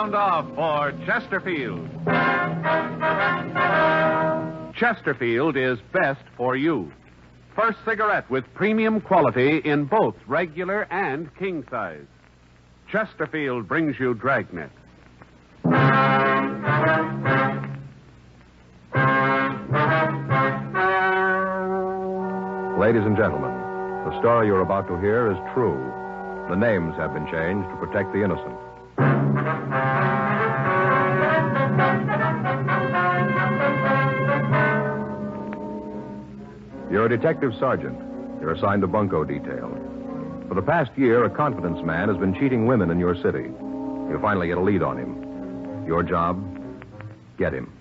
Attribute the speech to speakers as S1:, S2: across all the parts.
S1: sound off for Chesterfield. Chesterfield is best for you. First cigarette with premium quality in both regular and king size. Chesterfield brings you Dragnet.
S2: Ladies and gentlemen, the story you're about to hear is true. The names have been changed to protect the innocent. You're a detective sergeant. You're assigned to bunco detail. For the past year, a confidence man has been cheating women in your city. You finally get a lead on him. Your job, get him.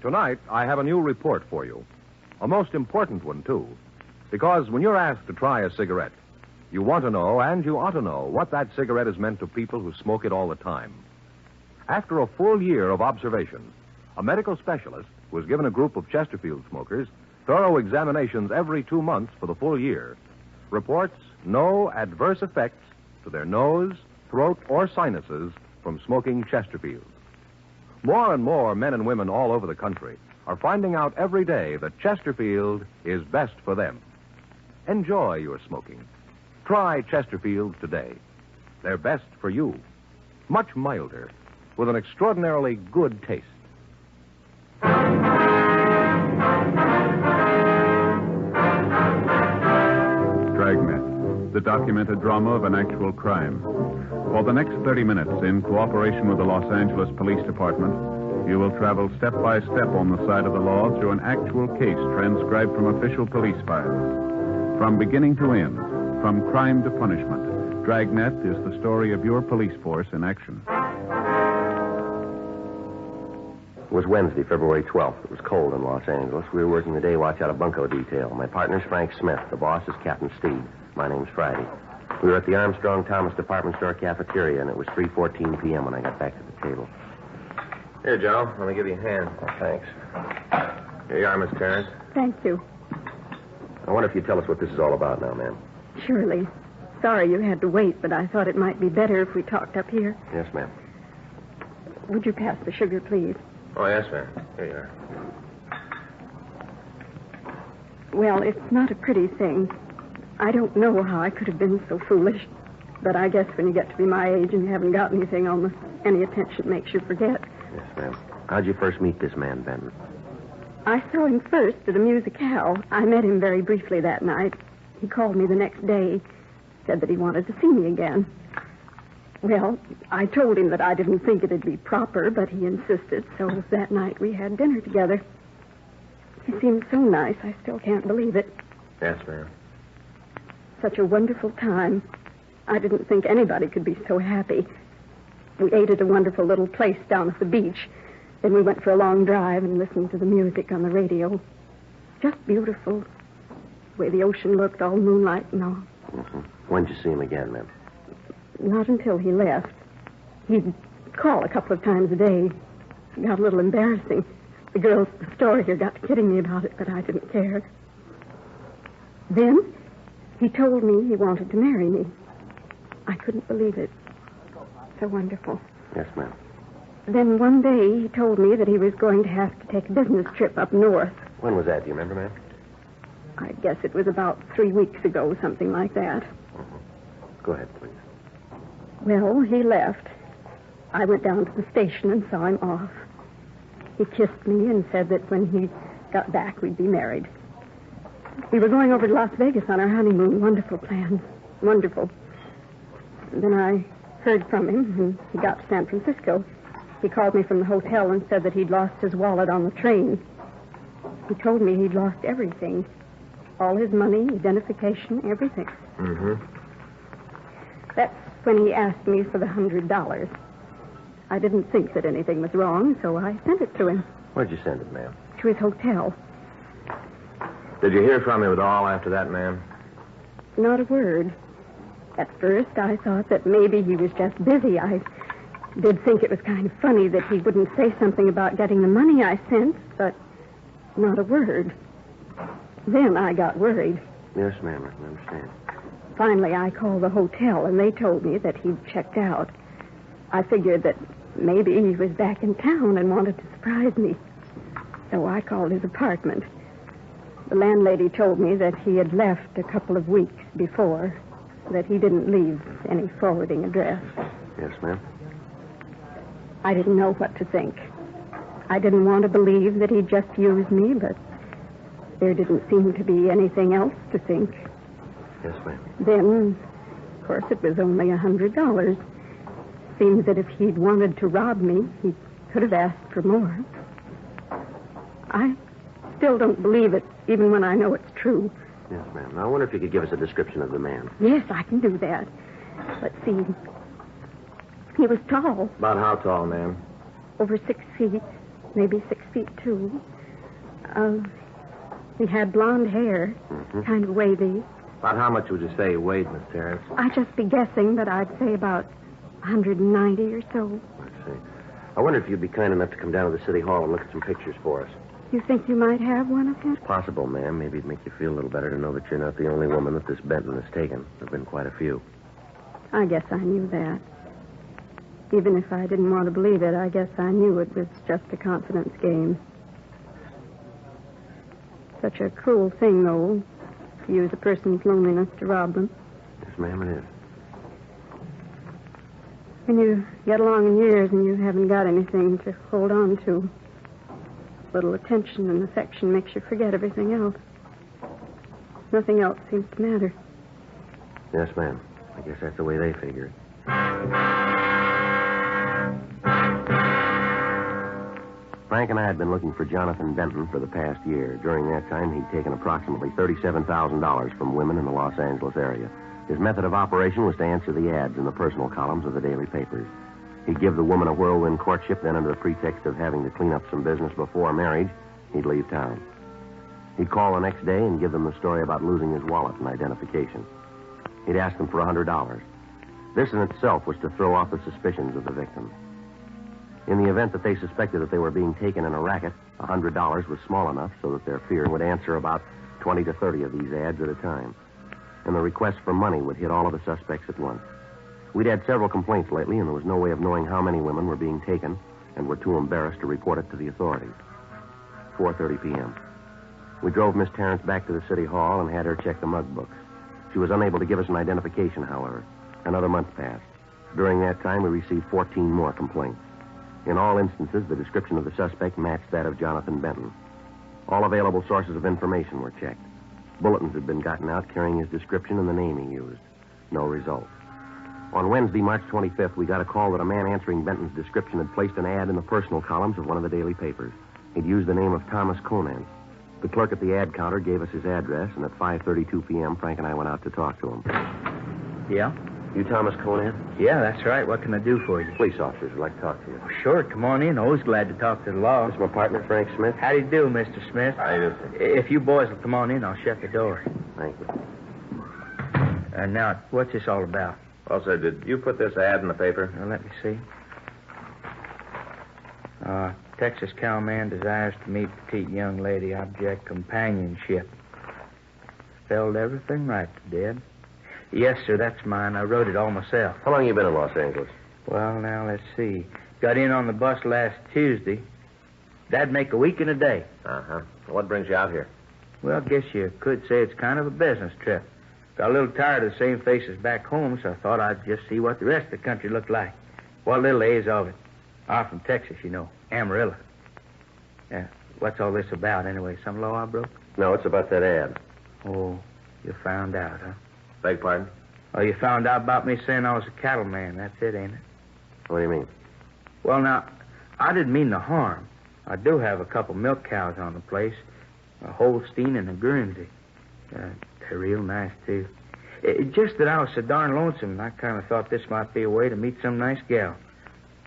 S2: Tonight, I have a new report for you. A most important one, too. Because when you're asked to try a cigarette, you want to know, and you ought to know, what that cigarette is meant to people who smoke it all the time. After a full year of observation, a medical specialist who has given a group of Chesterfield smokers thorough examinations every 2 months for the full year reports no adverse effects to their nose, throat, or sinuses from smoking Chesterfield. More and more men and women all over the country are finding out every day that Chesterfield is best for them. Enjoy your smoking. Try Chesterfield today. They're best for you. Much milder, with an extraordinarily good taste.
S3: Dragnet, the documented drama of an actual crime. For the next 30 minutes, in cooperation with the Los Angeles Police Department, you will travel step by step on the side of the law through an actual case transcribed from official police files. From beginning to end, from crime to punishment, Dragnet is the story of your police force in action.
S4: It was Wednesday, February 12th. It was cold in Los Angeles. We were working the day watch out of bunco detail. My partner's Frank Smith. The boss is Captain Steve. My name's Friday. We were at the Armstrong Thomas department store cafeteria, and it was 3:14 p.m. when I got back to the table. Here, Joe. Let me give you a hand. Oh, thanks. Here you are, Miss Terrence.
S5: Thank you.
S4: I wonder if you'd tell us what this is all about now, ma'am.
S5: Surely. Sorry you had to wait, but I thought it might be better if we talked up here.
S4: Yes, ma'am.
S5: Would you pass the sugar, please?
S4: Oh, yes, ma'am. Here you are.
S5: Well, it's not a pretty thing. I don't know how I could have been so foolish. But I guess when you get to be my age and you haven't got anything, almost any attention makes you forget.
S4: Yes, ma'am. How'd you first meet this man, Ben?
S5: I saw him first at a musicale. I met him very briefly that night. He called me the next day, said that he wanted to see me again. Well, I told him that I didn't think it'd be proper, but he insisted, so that night we had dinner together. He seemed so nice, I still can't believe it.
S4: Yes, ma'am.
S5: Such a wonderful time. I didn't think anybody could be so happy. We ate at a wonderful little place down at the beach. Then we went for a long drive and listened to the music on the radio. Just beautiful. The way the ocean looked, all moonlight and all.
S4: Mm-hmm. When'd you see him again, ma'am?
S5: Not until he left. He'd call a couple of times a day. It got a little embarrassing. The girls at the store here got to kidding me about it, but I didn't care. Then he told me he wanted to marry me. I couldn't believe it. So wonderful.
S4: Yes, ma'am.
S5: Then one day he told me that he was going to have to take a business trip up north.
S4: When was that? Do you remember, ma'am?
S5: I guess it was about 3 weeks ago, something like that.
S4: Mm-hmm. Go ahead, please.
S5: Well, he left. I went down to the station and saw him off. He kissed me and said that when he got back, we'd be married. We were going over to Las Vegas on our honeymoon. Wonderful plan. Wonderful. And then I heard from him, and he got to San Francisco. He called me from the hotel and said that he'd lost his wallet on the train. He told me he'd lost everything. All his money, identification, everything.
S4: Mm-hmm.
S5: That's when he asked me for the $100. I didn't think that anything was wrong, so I sent it to him.
S4: Where'd you send it, ma'am?
S5: To his hotel.
S4: Did you hear from him at all after that, ma'am?
S5: Not a word. At first, I thought that maybe he was just busy. I did think it was kind of funny that he wouldn't say something about getting the money I sent, but not a word. Then I got worried.
S4: Yes, ma'am, I can understand.
S5: Finally, I called the hotel, and they told me that he'd checked out. I figured that maybe he was back in town and wanted to surprise me. So I called his apartment. The landlady told me that he had left a couple of weeks before, that he didn't leave any forwarding address.
S4: Yes, ma'am.
S5: I didn't know what to think. I didn't want to believe that he'd just used me, but there didn't seem to be anything else to think.
S4: Yes, ma'am.
S5: Then, of course, it was only $100. Seems that if he'd wanted to rob me, he could have asked for more. I still don't believe it, even when I know it's true.
S4: Yes, ma'am. Now, I wonder if you could give us a description of the man.
S5: Yes, I can do that. Let's see. He was tall,
S4: About how tall, ma'am?
S5: over 6 feet, maybe 6 feet 2. He had blonde hair, kind of wavy.
S4: About how much would you say he weighed, Miss Terrence?
S5: I'd just be guessing, but I'd say about 190 or so.
S4: I see. I wonder if you'd be kind enough to come down to the city hall and look at some pictures for us.
S5: You think you might have one of him?
S4: Possible, ma'am. Maybe it'd make you feel a little better to know that you're not the only woman that this Benton has taken. There have been quite a few.
S5: I guess I knew that. Even if I didn't want to believe it, I guess I knew it was just a confidence game. Such a cruel thing, though, to use a person's loneliness to rob them.
S4: Yes, ma'am, it is.
S5: When you get along in years and you haven't got anything to hold on to, little attention and affection makes you forget everything else. Nothing else seems to matter.
S4: Yes, ma'am. I guess that's the way they figure it. Frank and I had been looking for Jonathan Benton for the past year. During that time, he'd taken approximately $37,000 from women in the Los Angeles area. His method of operation was to answer the ads in the personal columns of the daily papers. He'd give the woman a whirlwind courtship, then under the pretext of having to clean up some business before marriage, he'd leave town. He'd call the next day and give them the story about losing his wallet and identification. He'd ask them for $100. This in itself was to throw off the suspicions of the victim. In the event that they suspected that they were being taken in a racket, $100 was small enough so that their fear would answer about 20 to 30 of these ads at a time. And the request for money would hit all of the suspects at once. We'd had several complaints lately, and there was no way of knowing how many women were being taken and were too embarrassed to report it to the authorities. 4:30 p.m. We drove Miss Terrence back to the city hall and had her check the mug books. She was unable to give us an identification, however. Another month passed. During that time, we received 14 more complaints. In all instances, the description of the suspect matched that of Jonathan Benton. All available sources of information were checked. Bulletins had been gotten out carrying his description and the name he used. No result. On Wednesday, March 25th, we got a call that a man answering Benton's description had placed an ad in the personal columns of one of the daily papers. He'd used the name of Thomas Conan. The clerk at the ad counter gave us his address, and at 5:32 p.m., Frank and I went out to talk to him.
S6: Yeah?
S4: You Thomas Conan?
S6: Yeah, that's right. What can I do for you?
S4: Police officers would like to talk to you.
S6: Oh, sure, come on in. Always glad to talk to the law.
S4: This is my partner, Frank Smith.
S6: How do you do, Mr. Smith?
S4: How do you do, sir?
S6: If you boys will come on in, I'll shut the door.
S4: Thank you.
S6: Now, what's this all about?
S2: Well, sir, did you put this ad in the paper?
S6: Now, let me see. Texas cowman desires to meet petite young lady, object companionship. Spelled everything right, Dad. Yes, sir, that's mine. I wrote it all myself.
S4: How long have you been in Los Angeles?
S6: Well, now, let's see. Got in on the bus last Tuesday. That'd make a week and a day.
S4: Uh-huh. What brings you out here?
S6: Well, I guess you could say it's kind of a business trip. Got a little tired of the same faces back home, so I thought I'd just see what the rest of the country looked like. What little there is of it. I'm from Texas, you know. Amarillo. Yeah. What's all this about, anyway? Some law I broke?
S4: No, it's about that ad.
S6: Oh, you found out, huh?
S4: Beg pardon?
S6: Oh, you found out about me saying I was a cattleman. That's it, ain't it?
S4: What do you mean?
S6: Well, now, I didn't mean no harm. I do have a couple milk cows on the place. A Holstein and a Guernsey. They're real nice, too. Just that I was so darn lonesome, and I kind of thought this might be a way to meet some nice gal.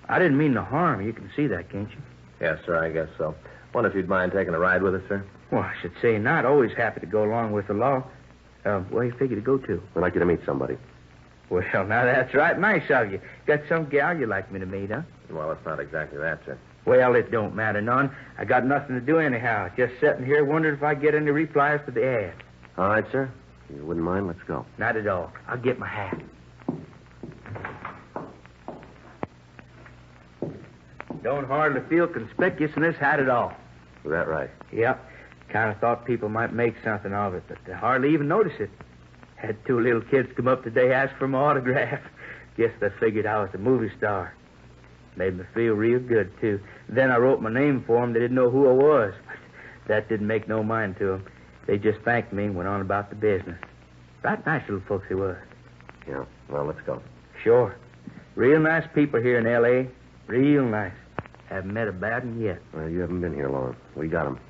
S6: I didn't mean no harm. You can see that, can't you?
S2: Yes, sir, I guess so. Wonder if you'd mind taking a ride with us, sir?
S6: Well, I should say not. Always happy to go along with the law. Where you figure to go to?
S4: We'd like you to meet somebody.
S6: Well, now that's right. Nice of you. Got some gal you'd like me to meet, huh?
S2: Well, it's not exactly that, sir.
S6: Well, it don't matter none. I got nothing to do anyhow. Just sitting here wondering if I get any replies to the ad.
S4: All right, sir. You wouldn't mind? Let's go.
S6: Not at all. I'll get my hat. Don't hardly feel conspicuous in this hat at all.
S4: Is that right?
S6: Yep. Kind of thought people might make something of it, but they hardly even notice it. Had two little kids come up today, ask for my autograph. Guess they figured I was a movie star. Made me feel real good, too. Then I wrote my name for them. They didn't know who I was. But that didn't make no mind to them. They just thanked me and went on about the business. Right nice little folks they was.
S4: Yeah. Well, let's go.
S6: Sure. Real nice people here in L.A. Real nice. Haven't met a bad one yet.
S4: Well, you haven't been here long. We got 'em.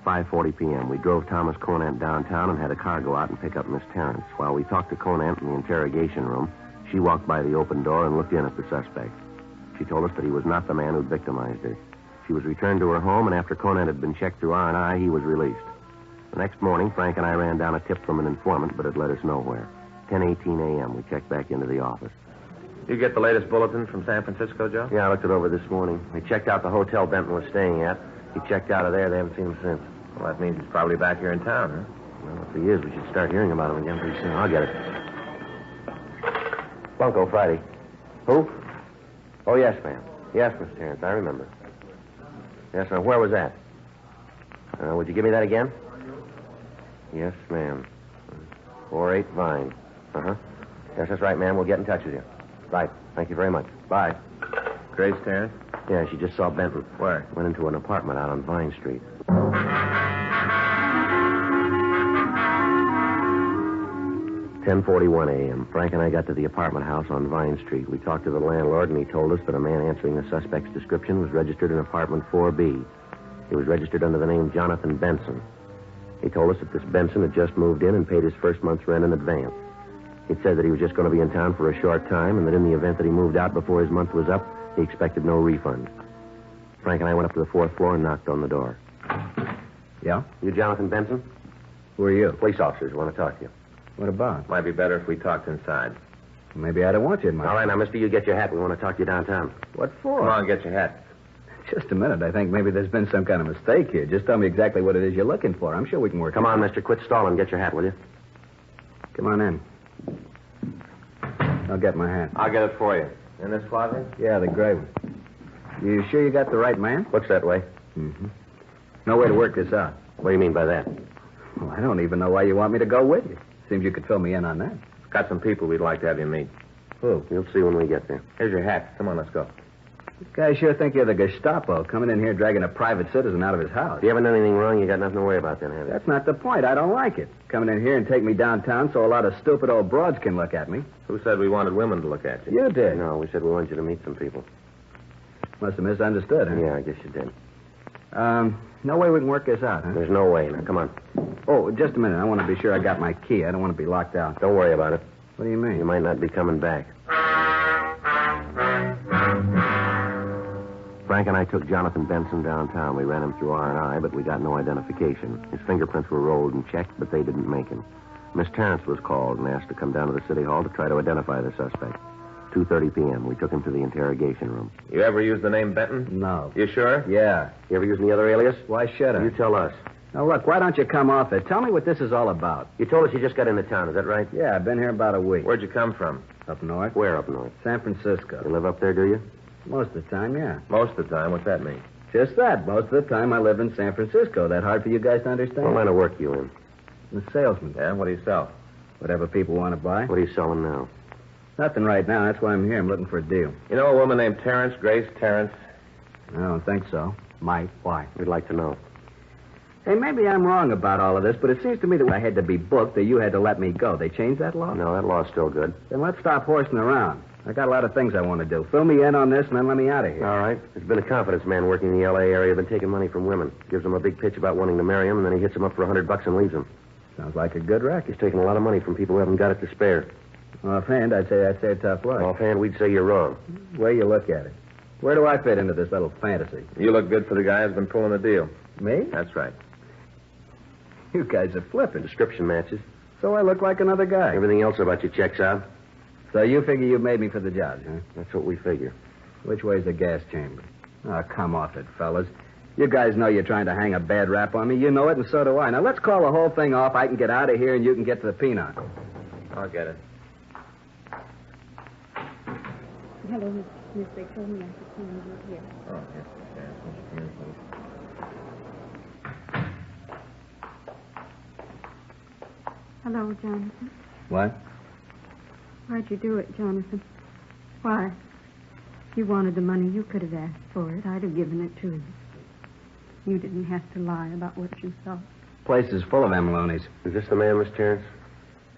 S4: 5:40 p.m. We drove Thomas Conant downtown and had a car go out and pick up Miss Terrence. While we talked to Conant in the interrogation room, she walked by the open door and looked in at the suspect. She told us that he was not the man who'd victimized her. She was returned to her home, and after Conant had been checked through R&I, he was released. The next morning, Frank and I ran down a tip from an informant, but it led us nowhere. 10:18 a.m., we checked back into the office.
S7: You get the latest bulletin from San Francisco, Joe?
S4: Yeah, I looked it over this morning. We checked out the hotel Benton was staying at. He checked out of there. They haven't seen him since.
S7: Well, that means he's probably back here in town, huh?
S4: Well, if he is, we should start hearing about him again pretty soon. I'll get it. Bunko, Friday. Who? Oh, yes, ma'am. Yes, Miss Terrence, I remember. Yes, ma'am. Where was that? Would you give me that again? Yes, ma'am. 48 Vine. Uh-huh. Yes, that's right, ma'am. We'll get in touch with you. Right. Thank you very much. Bye.
S7: Grace Terrence?
S4: Yeah, she just saw Benton.
S7: Where?
S4: Went into an apartment out on Vine Street. 10:41 a.m. Frank and I got to the apartment house on Vine Street. We talked to the landlord, and he told us that a man answering the suspect's description was registered in apartment 4B. He was registered under the name Jonathan Benson. He told us that this Benson had just moved in and paid his first month's rent in advance. He'd said that he was just going to be in town for a short time, and that in the event that he moved out before his month was up, he expected no refund. Frank and I went up to the fourth floor and knocked on the door.
S8: Yeah?
S4: You Jonathan Benson?
S8: Who are you?
S4: Police officers want to talk to you.
S8: What about?
S7: Might be better if we talked inside.
S8: Maybe I don't want you in my...
S4: All right, now, mister, you get your hat. We want to talk to you downtown.
S8: What for?
S7: Come on, get your hat.
S8: Just a minute. I think maybe there's been some kind of mistake here. Just tell me exactly what it is you're looking for. I'm sure we can work
S4: Come
S8: it
S4: on,
S8: out.
S4: mister. Quit stalling. Get your hat, will you?
S8: Come on in. I'll get my hat.
S7: I'll get it for you. In this closet?
S8: Yeah, the gray one. You sure you got the right man?
S4: Looks that way.
S8: Mm-hmm. No way to work this out.
S4: What do you mean by that?
S8: Well, I don't even know why you want me to go with you. Seems you could fill me in on that.
S7: Got some people we'd like to have you meet.
S8: Who?
S4: You'll see when we get there.
S7: Here's your hat. Come on, let's go.
S8: This guy sure think you're the Gestapo, coming in here dragging a private citizen out of his house.
S4: If you haven't done anything wrong, you got nothing to worry about then, have you?
S8: That's not the point. I don't like it. Coming in here and take me downtown so a lot of stupid old broads can look at me.
S7: Who said we wanted women to look at you?
S8: You did.
S4: No, we said we wanted you to meet some people.
S8: Must have misunderstood, huh?
S4: Yeah, I guess you did.
S8: No way we can work this out, huh?
S4: There's no way. Now, come on.
S8: Oh, just a minute. I want to be sure I got my key. I don't want to be locked out.
S4: Don't worry about it.
S8: What do you mean?
S4: You might not be coming back. Frank and I took Jonathan Benson downtown. We ran him through R&I, but we got no identification. His fingerprints were rolled and checked, but they didn't make him. Miss Terrence was called and asked to come down to the city hall to try to identify the suspect. 2:30 p.m. We took him to the interrogation room.
S7: You ever use the name Benton?
S8: No.
S7: You sure?
S8: Yeah.
S4: You ever use any other alias?
S8: Why should I?
S4: You tell us.
S8: Now, look, why don't you come off it? Tell me what this is all about.
S4: You told us you just got into town, is that right?
S8: Yeah, I've been here about a week.
S7: Where'd you come from?
S8: Up north?
S4: Where up north?
S8: San Francisco.
S4: You live up there, do you?
S8: Most of the time, yeah.
S7: Most of the time. What's that mean?
S8: Just that. Most of the time I live in San Francisco. That hard for you guys to understand?
S4: What line of work you in?
S8: I'm a salesman.
S7: Yeah, what do you sell?
S8: Whatever people want to buy.
S4: What are you selling now?
S8: Nothing right now. That's why I'm here. I'm looking for a deal.
S7: You know a woman named Terrence, Grace Terrence?
S8: I don't think so. Might. Why?
S4: We'd like to know.
S8: Hey, maybe I'm wrong about all of this, but it seems to me that I had to be booked or you had to let me go. They changed that law?
S4: No, that law's still good.
S8: Then let's stop horsing around. I got a lot of things I want to do. Fill me in on this and then let me out of here.
S4: All right. There's been a confidence man working in the L.A. area, been taking money from women. Gives them a big pitch about wanting to marry him, and then he hits them up for $100 and leaves them.
S8: Sounds like a good racket.
S4: He's taking a lot of money from people who haven't got it to spare.
S8: Offhand, I'd say that's their tough luck.
S4: Offhand, we'd say you're wrong.
S8: Way you look at it. Where do I fit into this little fantasy?
S7: You look good for the guy who's been pulling the deal.
S8: Me?
S7: That's right.
S8: You guys are flipping.
S4: Description matches.
S8: So I look like another guy.
S4: Everything else about you checks out.
S8: So you figure you made me for the job, huh?
S4: That's what we figure.
S8: Which way's the gas chamber? Oh, come off it, fellas. You guys know you're trying to hang a bad rap on me. You know it, and so do I. Now, let's call the whole thing off. I can get out of here, and you can get to the peanut.
S7: I'll get it.
S5: Hello, Miss. They told me I could see you here.
S7: Oh, yes, Mr. Terrence, please.
S5: Hello, Jonathan.
S8: What?
S5: Why'd you do it, Jonathan? Why? You wanted the money. You could have asked for it. I'd have given it to you. You didn't have to lie about what you saw.
S8: Place is full of them loonies.
S4: Is this the man, Miss Terrence?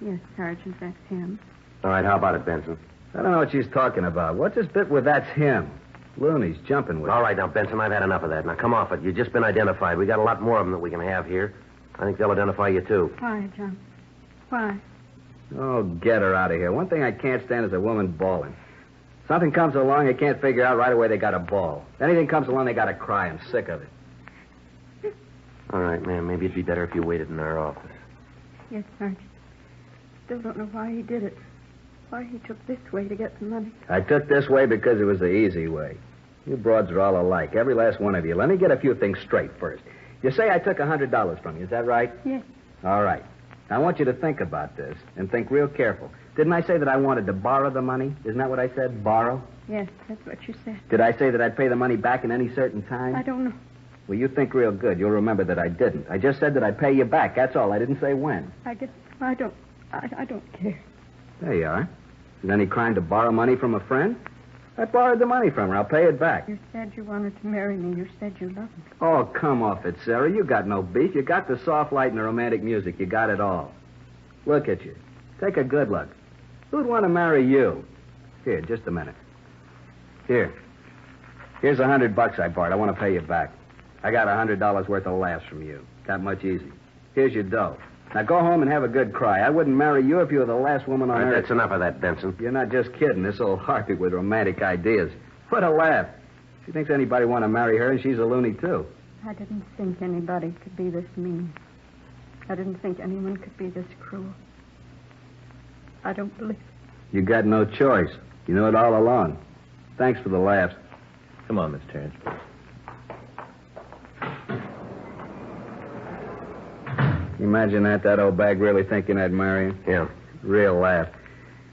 S5: Yes, Sergeant, that's him.
S4: All right, how about it, Benson?
S8: I don't know what she's talking about. What's this bit with that's him? Loonies jumping with
S4: All right, now, Benson, I've had enough of that. Now, come off it. You've just been identified. We got a lot more of them that we can have here. I think they'll identify you, too.
S5: Why, John? Why?
S8: Oh, get her out of here. One thing I can't stand is a woman bawling. Something comes along, they can't figure out right away they got to bawl. Anything comes along, they got to cry. I'm sick of it.
S4: All right, ma'am, maybe it'd be better if you waited in our office.
S5: Yes, Sergeant. Still don't know why he did it. Why he took this way to get the money.
S8: I took this way because it was the easy way. You broads are all alike, every last one of you. Let me get a few things straight first. You say I took $100 from you, is that right?
S5: Yes.
S8: All right. Now, I want you to think about this and think real careful. Didn't I say that I wanted to borrow the money? Isn't that what I said, borrow?
S5: Yes, that's what you said.
S8: Did I say that I'd pay the money back in any certain time?
S5: I don't know.
S8: Well, you think real good. You'll remember that I didn't. I just said that I'd pay you back. That's all. I didn't say when.
S5: I don't care.
S8: There you are. Is it any crime to borrow money from a friend? I borrowed the money from her. I'll pay it back.
S5: You said you wanted to marry me. You said you loved me.
S8: Oh, come off it, Sarah. You got no beef. You got the soft light and the romantic music. You got it all. Look at you. Take a good look. Who'd want to marry you? Here, just a minute. Here. Here's $100 I borrowed. I want to pay you back. I got $100 worth of laughs from you. That much easy. Here's your dough. Now go home and have a good cry. I wouldn't marry you if you were the last woman on
S4: All right,
S8: earth.
S4: that's enough of that, Benson.
S8: You're not just kidding. This old harpy with romantic ideas. What a laugh. She thinks anybody want to marry her, and she's a loony, too.
S5: I didn't think anybody could be this mean. I didn't think anyone could be this cruel. I don't believe it.
S8: You got no choice. You knew it all along. Thanks for the laughs.
S7: Come on, Miss Terrence, please.
S8: Can you imagine that old bag really thinking I'd marry her?
S4: Yeah.
S8: Real laugh.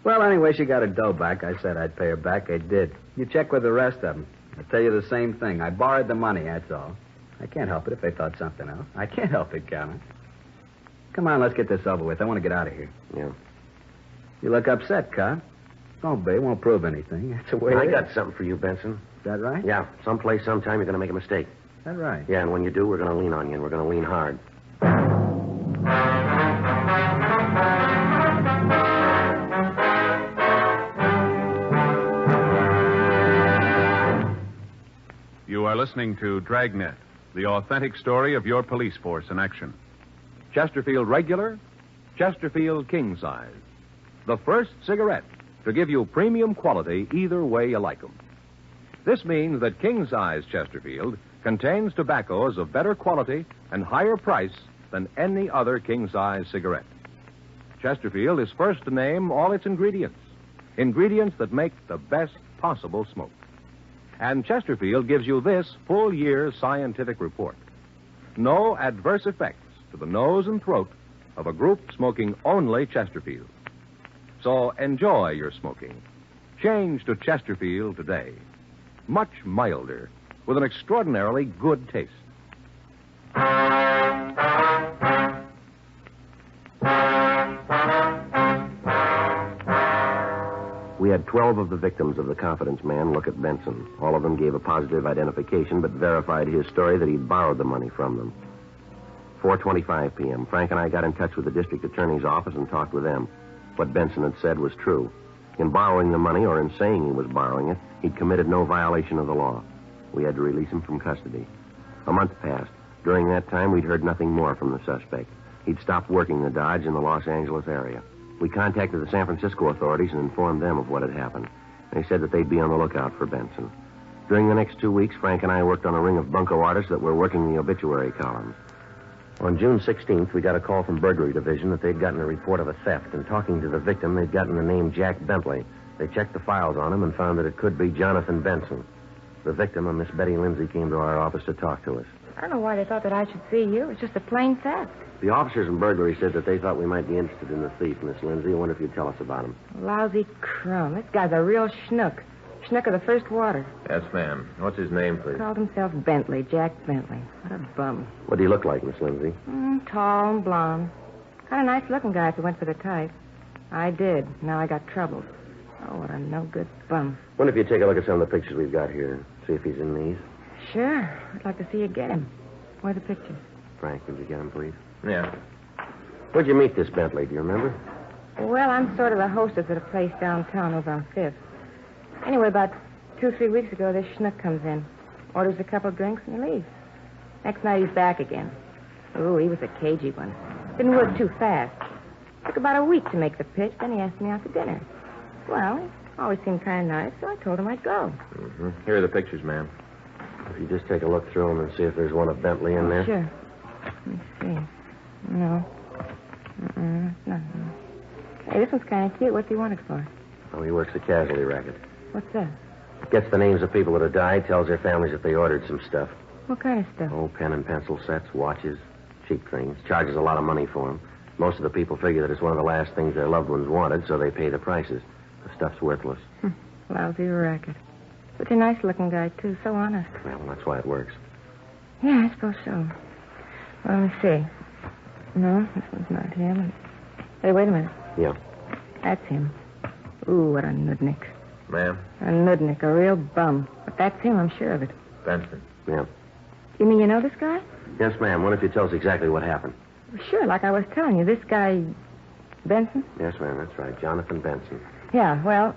S8: Well, anyway, she got her dough back. I said I'd pay her back. I did. You check with the rest of them. I'll tell you the same thing. I borrowed the money, that's all. I can't help it if they thought something else. I can't help it, can I? Come on, let's get this over with. I want to get out of here.
S4: Yeah.
S8: You look upset, Cop. Don't be. It won't prove anything. That's the way
S4: I
S8: it
S4: got
S8: is.
S4: something for you, Benson.
S8: Is that right?
S4: Yeah, someplace, sometime, you're going to make a mistake.
S8: Is that right?
S4: Yeah, and when you do, we're going to lean on you, and we're going to lean hard.
S3: You are listening to Dragnet, the authentic story of your police force in action.
S2: Chesterfield regular, Chesterfield king size. The first cigarette to give you premium quality either way you like 'em. This means that king size Chesterfield contains tobaccos of better quality and higher price than any other king size cigarette. Chesterfield is first to name all its ingredients, ingredients that make the best possible smoke. And Chesterfield gives you this full year's scientific report. No adverse effects to the nose and throat of a group smoking only Chesterfield. So enjoy your smoking. Change to Chesterfield today. Much milder, with an extraordinarily good taste.
S4: We had 12 of the victims of the confidence man look at Benson. All of them gave a positive identification, but verified his story that he'd borrowed the money from them. 4:25 p.m. Frank and I got in touch with the district attorney's office and talked with them. What Benson had said was true. In borrowing the money, or in saying he was borrowing it, he'd committed no violation of the law. We had to release him from custody. A month passed. During that time, we'd heard nothing more from the suspect. He'd stopped working the Dodge in the Los Angeles area. We contacted the San Francisco authorities and informed them of what had happened. They said that they'd be on the lookout for Benson. During the next 2 weeks, Frank and I worked on a ring of bunco artists that were working the obituary columns. On June 16th, we got a call from Burglary Division that they'd gotten a report of a theft, and talking to the victim, they'd gotten the name Jack Bentley. They checked the files on him and found that it could be Jonathan Benson. The victim, a Miss Betty Lindsay, came to our office to talk to us.
S9: I don't know why they thought that I should see you. It's just a plain theft.
S4: The officers in burglary said that they thought we might be interested in the thief, Miss Lindsay. I wonder if you'd tell us about him.
S9: Lousy crumb. This guy's a real schnook. Schnook of the first water.
S7: Yes, ma'am. What's his name, please?
S9: Called himself Bentley, Jack Bentley. What a bum.
S4: What do you look like, Miss Lindsay?
S9: Tall and blonde. Kind of nice-looking guy if you went for the type. I did. Now I got trouble. Oh, what a no-good bum.
S4: Wonder if you'd take a look at some of the pictures we've got here. See if he's in these.
S9: Sure. I'd like to see you get him. Where are the pictures?
S4: Frank, would you get him, please?
S7: Yeah.
S4: Where'd you meet this Bentley? Do you remember?
S9: Well, I'm sort of the hostess at a place downtown over on 5th. Anyway, about 2 or 3 weeks ago, this schnook comes in, orders a couple of drinks, and he leaves. Next night, he's back again. Ooh, he was a cagey one. Didn't work too fast. Took about a week to make the pitch, then he asked me out to dinner. Well, he always seemed kind of nice, so I told him I'd go.
S7: Mm-hmm. Here are the pictures, ma'am.
S4: If you just take a look through them and see if there's one of Bentley in there.
S9: Sure. Let me see. No. Nothing. Hey, this one's kind of cute. What do you want it for?
S4: Oh, he works the casualty racket.
S9: What's that?
S4: Gets the names of people that have died, tells their families if they ordered some stuff.
S9: What kind of stuff?
S4: Oh, pen and pencil sets, watches, cheap things. Charges a lot of money for them. Most of the people figure that it's one of the last things their loved ones wanted, so they pay the prices. The stuff's worthless.
S9: Lousy racket. Such a nice-looking guy, too. So honest.
S4: Well, that's why it works.
S9: Yeah, I suppose so. Well, let me see. No, this one's not him. Hey, wait a minute.
S4: Yeah.
S9: That's him. Ooh, what a nudnik.
S7: Ma'am?
S9: A nudnik, a real bum. But that's him, I'm sure of it.
S7: Benson.
S4: Yeah.
S9: You mean you know this guy?
S4: Yes, ma'am. What if you tell us exactly what happened?
S9: Sure, like I was telling you. This guy, Benson?
S4: Yes, ma'am, that's right. Jonathan Benson.
S9: Yeah, well,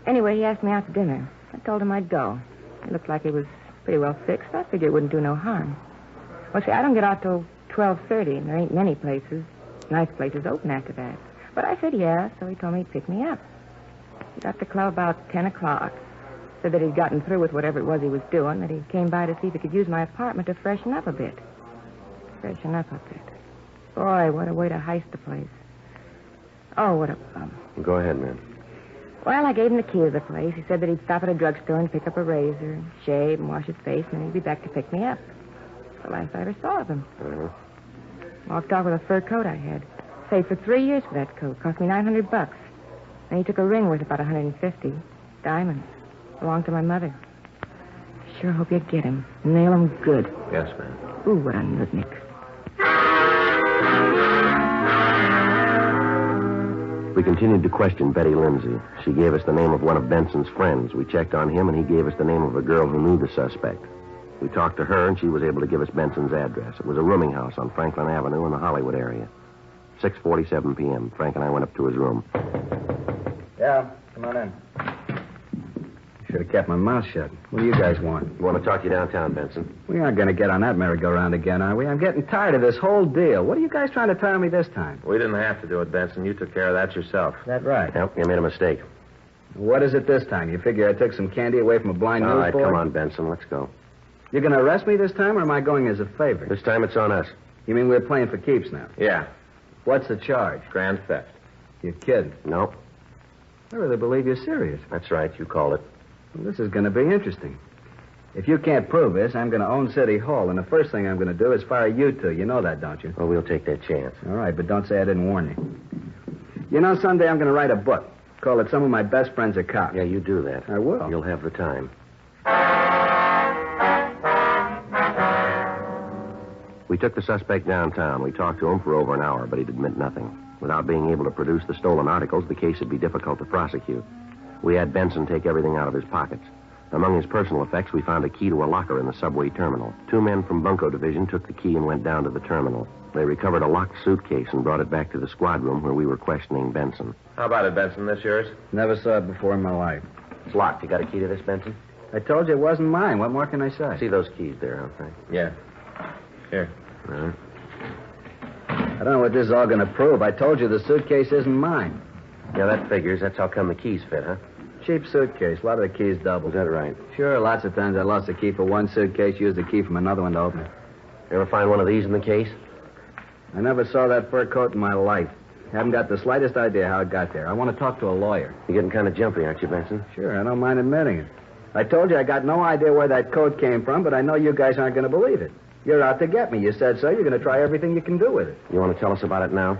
S9: anyway, he asked me out to dinner. I told him I'd go. It looked like he was pretty well fixed. I figured it wouldn't do no harm. Well, see, I don't get out till 12:30, and there ain't many nice places open after that. But I said yeah, so he told me he'd pick me up. He got to the club about 10 o'clock. Said that he'd gotten through with whatever it was he was doing, that he came by to see if he could use my apartment to freshen up a bit. Freshen up a bit. Boy, what a way to heist the place. Oh, what a bum.
S4: Go ahead, ma'am.
S9: Well, I gave him the key to the place. He said that he'd stop at a drugstore and pick up a razor, and shave, and wash his face, and then he'd be back to pick me up. It's the last I ever saw of him.
S4: Uh-huh.
S9: Walked off with a fur coat I had. Saved for 3 years for that coat. Cost me $900. And he took a ring worth about $150. Diamonds. Belonged to my mother. Sure hope you get him. Nail him good.
S4: Yes, ma'am.
S9: Ooh, what a nudnik.
S4: We continued to question Betty Lindsay. She gave us the name of one of Benson's friends. We checked on him, and he gave us the name of a girl who knew the suspect. We talked to her, and she was able to give us Benson's address. It was a rooming house on Franklin Avenue in the Hollywood area. 6:47 p.m. Frank and I went up to his room.
S8: Yeah, come on in. Should have kept my mouth shut. What do you guys want?
S4: We want to talk to you downtown, Benson.
S8: We aren't going to get on that merry-go-round again, are we? I'm getting tired of this whole deal. What are you guys trying to tell me this time?
S7: We didn't have to do it, Benson. You took care of that yourself.
S8: Is that right?
S4: Yep, you made a mistake.
S8: What is it this time? You figure I took some candy away from a blind
S4: All right,
S8: newsboy?
S4: come on, Benson. Let's go.
S8: You're going to arrest me this time, or am I going as a favor?
S4: This time it's on us.
S8: You mean we're playing for keeps now?
S7: Yeah.
S8: What's the charge?
S7: Grand theft.
S8: You're kidding.
S4: Nope.
S8: I really believe you're serious.
S4: That's right. You called it.
S8: Well, this is going to be interesting. If you can't prove this, I'm going to own City Hall, and the first thing I'm going to do is fire you two. You know that, don't you?
S4: Well, we'll take that chance.
S8: All right, but don't say I didn't warn you. You know, someday I'm going to write a book. Call it Some of My Best Friends Are Cops.
S4: Yeah, you do that.
S8: I will.
S4: You'll have the time. We took the suspect downtown. We talked to him for over an hour, but he'd admit nothing. Without being able to produce the stolen articles, the case would be difficult to prosecute. We had Benson take everything out of his pockets. Among his personal effects, we found a key to a locker in the subway terminal. 2 men from Bunko Division took the key and went down to the terminal. They recovered a locked suitcase and brought it back to the squad room where we were questioning Benson.
S7: How about it, Benson? This yours?
S8: Never saw it before in my life.
S4: It's locked. You got a key to this, Benson?
S8: I told you it wasn't mine. What more can I say?
S4: See those keys there, huh, Frank?
S7: Yeah. Here.
S4: All right.
S8: I don't know what this is all going to prove. I told you the suitcase isn't mine.
S4: Yeah, that figures. That's how come the keys fit, huh?
S8: Cheap suitcase. A lot of the keys double.
S4: Is that right?
S8: Sure, lots of times I lost a key for one suitcase, used the key from another one to open it.
S4: You ever find one of these in the case?
S8: I never saw that fur coat in my life. Haven't got the slightest idea how it got there. I want to talk to a lawyer.
S4: You're getting kind of jumpy, aren't you, Benson?
S8: Sure, I don't mind admitting it. I told you I got no idea where that coat came from, but I know you guys aren't going to believe it. You're out to get me. You said so. You're going to try everything you can do with it.
S4: You want to tell us about it now?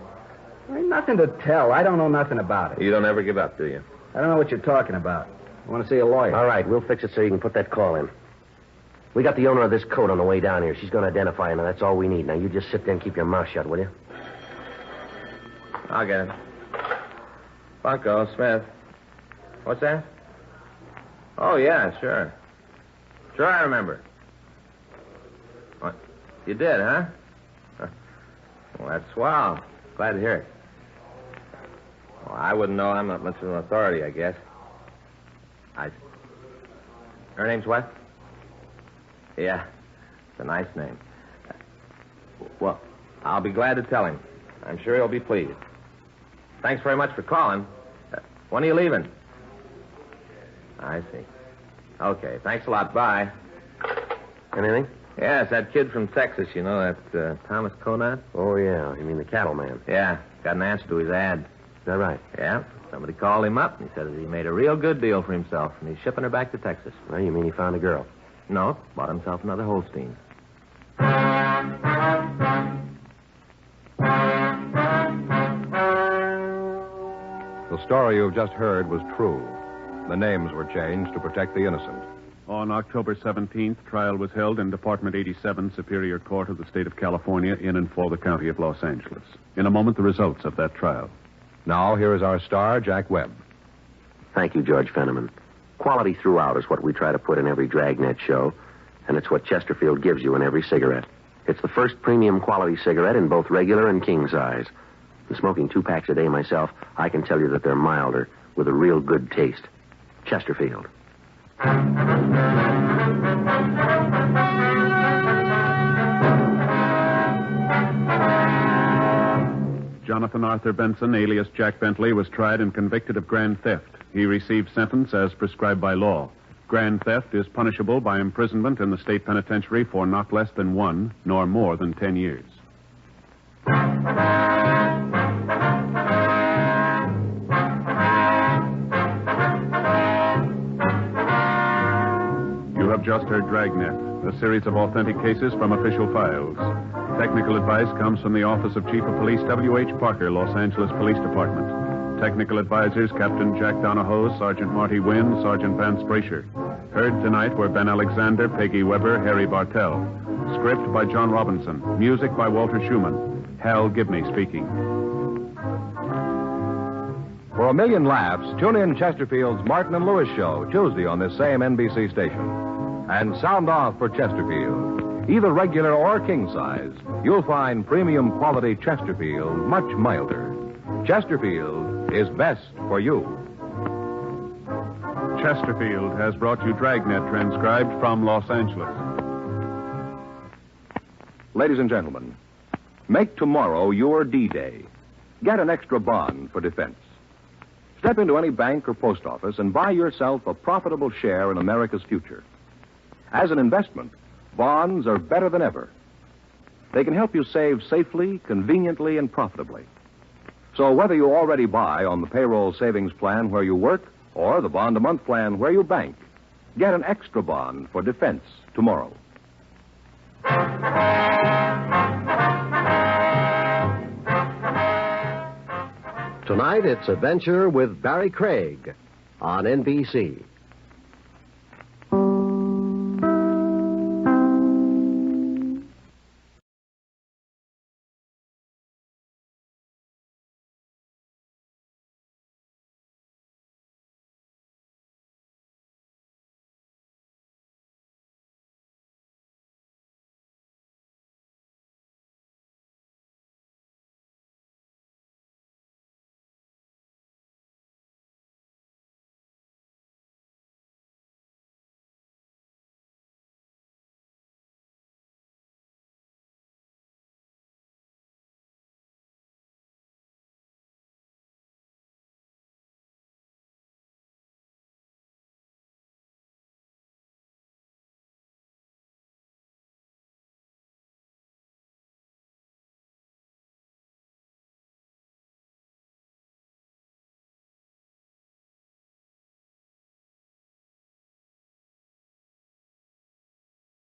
S8: There ain't nothing to tell. I don't know nothing about it.
S7: You don't ever give up, do you?
S8: I don't know what you're talking about. I want to see a lawyer.
S4: All right, we'll fix it so you can put that call in. We got the owner of this coat on the way down here. She's going to identify him, and that's all we need. Now, you just sit there and keep your mouth shut, will you?
S7: I'll get it. Bunko, Smith. What's that? Oh, yeah, sure. Sure, I remember. What? You did, huh? Well, that's swell. Glad to hear it. Well, I wouldn't know. I'm not much of an authority, I guess. Her name's what? Yeah, it's a nice name. Well, I'll be glad to tell him. I'm sure he'll be pleased. Thanks very much for calling. When are you leaving? I see. Okay, thanks a lot. Bye.
S4: Anything?
S7: Yes, that kid from Texas, you know, that Thomas Conant?
S4: Oh, yeah. You mean the cattleman?
S7: Yeah, got an answer to his ad.
S4: Is that right?
S7: Yeah, somebody called him up, and he said that he made a real good deal for himself, and he's shipping her back to Texas.
S4: Well, you mean he found a girl?
S7: No, bought himself another Holstein.
S2: The story you've just heard was true. The names were changed to protect the innocent.
S3: On October 17th, trial was held in Department 87, Superior Court of the State of California, in and for the County of Los Angeles. In a moment, the results of that trial.
S2: Now, here is our star, Jack Webb.
S4: Thank you, George Fenneman. Quality throughout is what we try to put in every Dragnet show, and it's what Chesterfield gives you in every cigarette. It's the first premium quality cigarette in both regular and king size. And smoking 2 packs a day myself, I can tell you that they're milder with a real good taste. Chesterfield.
S3: Jonathan Arthur Benson, alias Jack Bentley, was tried and convicted of grand theft. He received sentence as prescribed by law. Grand theft is punishable by imprisonment in the state penitentiary for not less than 1 nor more than 10 years. You have just heard Dragnet, a series of authentic cases from official files. Technical advice comes from the Office of Chief of Police W.H. Parker, Los Angeles Police Department. Technical advisors Captain Jack Donahoe, Sergeant Marty Wynn, Sergeant Vance Brasher. Heard tonight were Ben Alexander, Peggy Weber, Harry Bartell. Script by John Robinson. Music by Walter Schumann. Hal Gibney speaking.
S2: For a million laughs, tune in Chesterfield's Martin and Lewis show, Tuesday on this same NBC station. And sound off for Chesterfield. Either regular or king size, you'll find premium quality Chesterfield much milder. Chesterfield is best for you.
S3: Chesterfield has brought you Dragnet, transcribed from Los Angeles.
S2: Ladies and gentlemen, make tomorrow your D-Day. Get an extra bond for defense. Step into any bank or post office and buy yourself a profitable share in America's future. As an investment, bonds are better than ever. They can help you save safely, conveniently, and profitably. So whether you already buy on the payroll savings plan where you work or the bond-a-month plan where you bank, get an extra bond for defense tomorrow.
S10: Tonight, it's Adventure with Barry Craig on NBC.